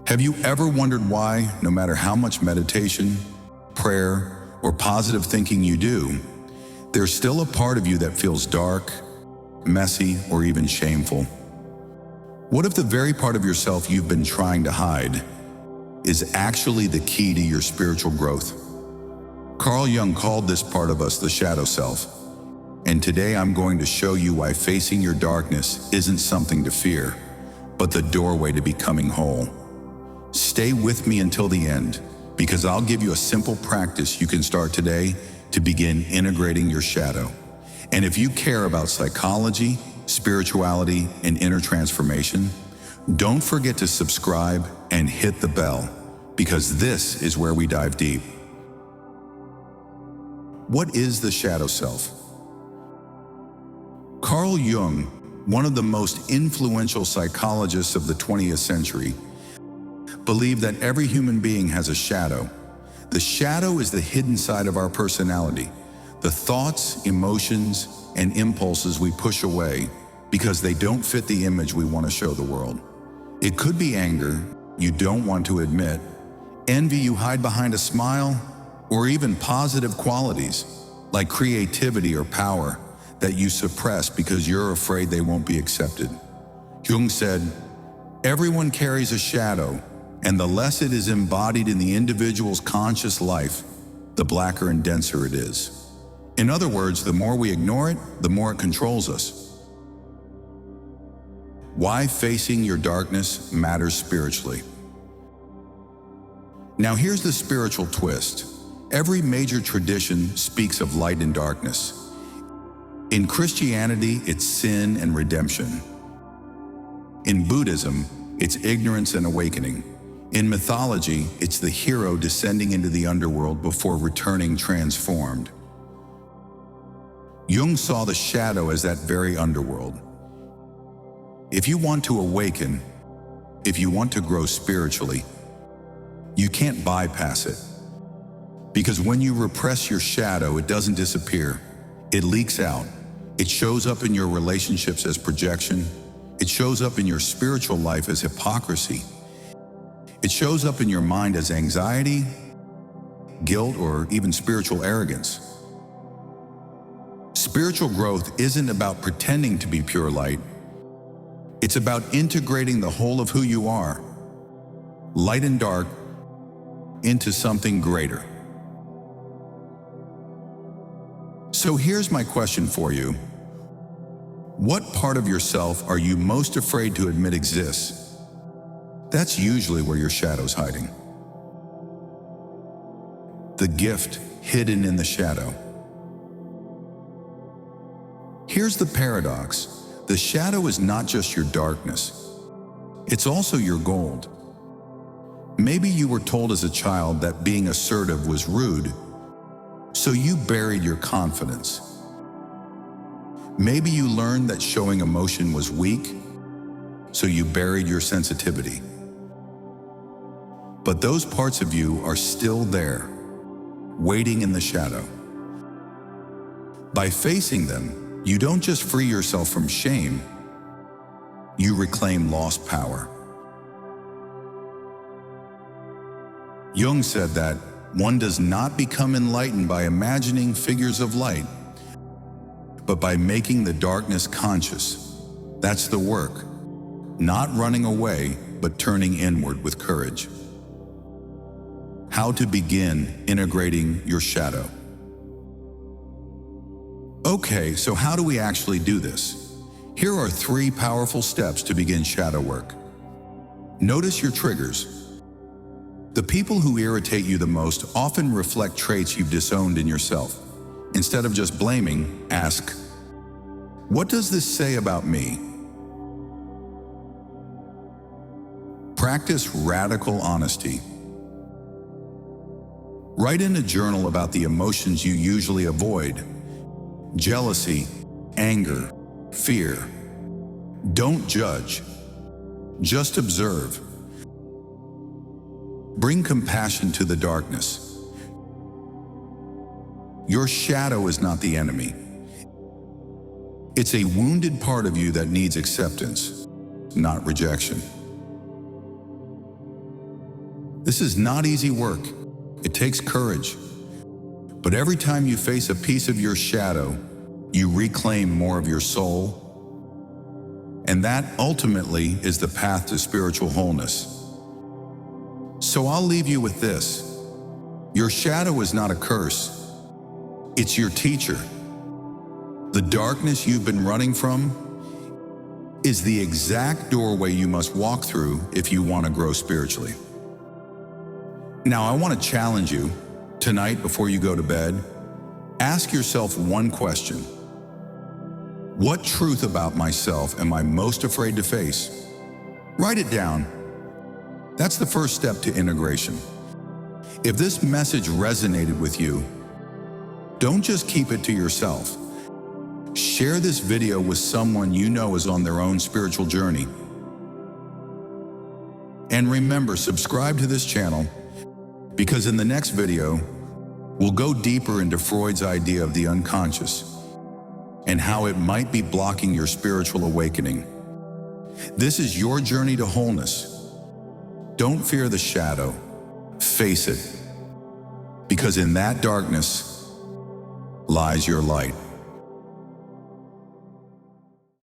Have you ever wondered why, no matter how much meditation, prayer, or positive thinking you do, there's still a part of you that feels dark, messy, or even shameful? What if the very part of yourself you've been trying to hide is actually the key to your spiritual growth? Carl Jung called this part of us the shadow self. And today I'm going to show you why facing your darkness isn't something to fear, but the doorway to becoming whole. Stay with me until the end, because I'll give you a simple practice you can start today to begin integrating your shadow. And if you care about psychology, spirituality, and inner transformation, don't forget to subscribe and hit the bell, because this is where we dive deep. What is the shadow self? Carl Jung, one of the most influential psychologists of the 20th century, believed that every human being has a shadow. The shadow is the hidden side of our personality, the thoughts, emotions, and impulses we push away because they don't fit the image we want to show the world. It could be anger you don't want to admit, envy you hide behind a smile, or even positive qualities like creativity or power that you suppress because you're afraid they won't be accepted. Jung said, "Everyone carries a shadow, and the less it is embodied in the individual's conscious life, the blacker and denser it is." In other words, the more we ignore it, the more it controls us. Why facing your darkness matters spiritually. Now here's the spiritual twist. Every major tradition speaks of light and darkness. In Christianity, it's sin and redemption. In Buddhism, it's ignorance and awakening. In mythology, it's the hero descending into the underworld before returning transformed. Jung saw the shadow as that very underworld. If you want to awaken, if you want to grow spiritually, you can't bypass it. Because when you repress your shadow, it doesn't disappear. It leaks out. It shows up in your relationships as projection. It shows up in your spiritual life as hypocrisy. It shows up in your mind as anxiety, guilt, or even spiritual arrogance. Spiritual growth isn't about pretending to be pure light. It's about integrating the whole of who you are, light and dark, into something greater. So here's my question for you. What part of yourself are you most afraid to admit exists? That's usually where your shadow's hiding. The gift hidden in the shadow. Here's the paradox. The shadow is not just your darkness. It's also your gold. Maybe you were told as a child that being assertive was rude, so you buried your confidence. Maybe you learned that showing emotion was weak, so you buried your sensitivity. But those parts of you are still there, waiting in the shadow. By facing them, you don't just free yourself from shame, you reclaim lost power. Jung said that one does not become enlightened by imagining figures of light, but by making the darkness conscious. That's the work. Not running away, but turning inward with courage. How to begin integrating your shadow. Okay, so how do we actually do this? Here are 3 powerful steps to begin shadow work. Notice your triggers. The people who irritate you the most often reflect traits you've disowned in yourself. Instead of just blaming, ask, what does this say about me? Practice radical honesty. Write in a journal about the emotions you usually avoid: jealousy, anger, fear. Don't judge. Just observe. Bring compassion to the darkness. Your shadow is not the enemy. It's a wounded part of you that needs acceptance, not rejection. This is not easy work. It takes courage. But every time you face a piece of your shadow, you reclaim more of your soul. And that ultimately is the path to spiritual wholeness. So I'll leave you with this. Your shadow is not a curse. It's your teacher. The darkness you've been running from is the exact doorway you must walk through if you want to grow spiritually. Now, I want to challenge you tonight before you go to bed. Ask yourself one question. What truth about myself am I most afraid to face? Write it down. That's the first step to integration. If this message resonated with you, don't just keep it to yourself. Share this video with someone you know is on their own spiritual journey. And remember, subscribe to this channel, because in the next video, we'll go deeper into Freud's idea of the unconscious and how it might be blocking your spiritual awakening. This is your journey to wholeness. Don't fear the shadow. Face it, because in that darkness lies your light.